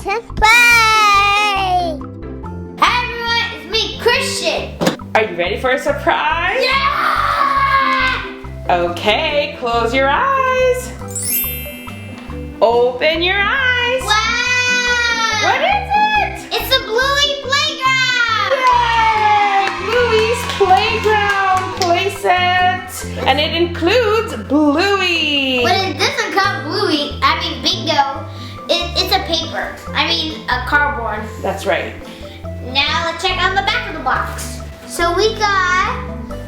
to play! Hi everyone, it's me, Christian. Are you ready for a surprise? Yeah! Okay, close your eyes. Open your eyes. Wow! What is it? It's a Bluey Playground! Yay! Bluey's Playground Playset. And it includes Bluey. But it doesn't come Bluey, bingo. It's a paper. A cardboard. That's right. Now let's check on the back of the box. So we got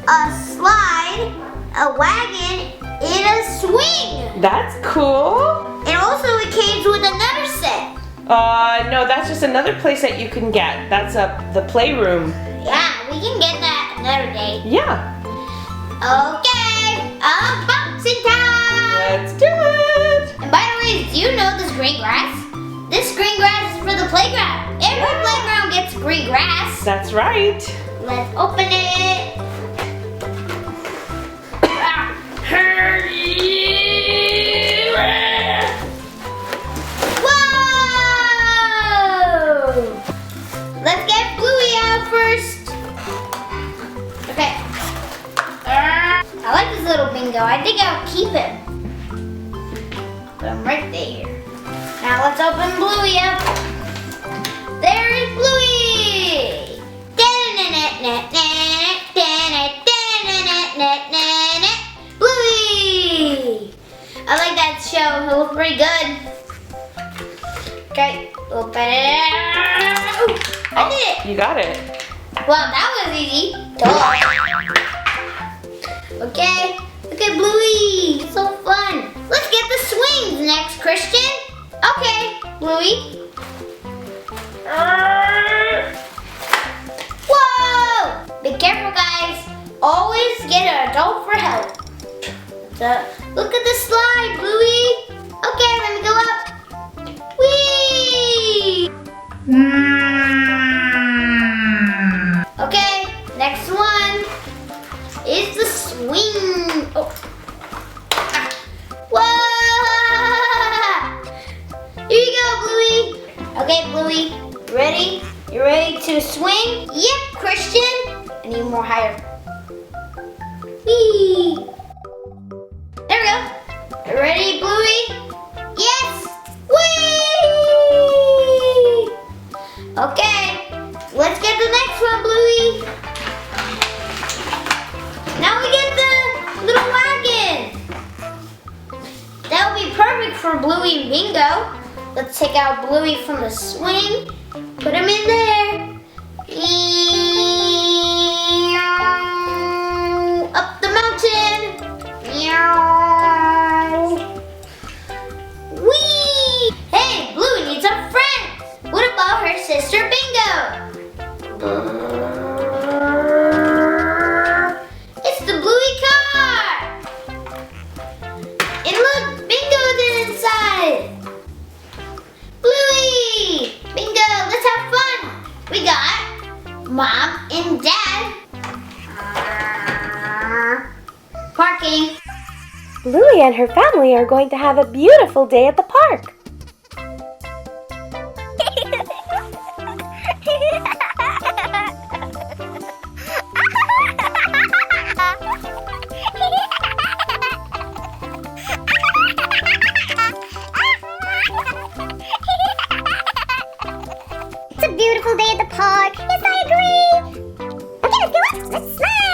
a slide, a wagon, and a swing. That's cool. And also it came with another set. No, that's just another playset you can get. That's the playroom. Yeah, we can get that another day. Yeah. Okay, unboxing time! Let's do it. And by the way, do you know this green grass? This green grass is for the playground. Every playground gets green grass. That's right. Let's open it. Whoa! Let's get Bluey out first. Okay. I like this little bingo. I think I'll keep him. Put him right there. Now let's open Bluey up. There is Bluey! Bluey! I like that show. It looks pretty good. Okay, open it. Ooh, I did it. You got it. Well, that was easy. Duh. Okay, look at Bluey. It's so fun. Let's get the swings next, Christian. Okay, Bluey. Whoa! Be careful, guys. Always get an adult for help. Look at the slide, Bluey. Okay, let me go up. Whee! Okay, next one is the swing. Oh. Whoa! Here you go, Bluey. Okay, Bluey, ready? You ready to swing? Yep, Christian. I need more higher. Whee! There we go. You ready, Bluey? Yes! Whee! Okay, let's get the next one, Bluey. Now we get the little wagon. That would be perfect for Bluey and Bingo. Let's take out Bluey from the swing. Put him in there. Up the mountain. Whee! Hey, Bluey needs a friend. What about her sister Bingo? It's the Bluey car. And look, Bingo's inside. Bluey! Bingo, let's have fun! We got Mom and Dad. Parking. Bluey and her family are going to have a beautiful day at the park. It's a beautiful day at the park. Yes, I agree. Okay, let's go up. Let's slide.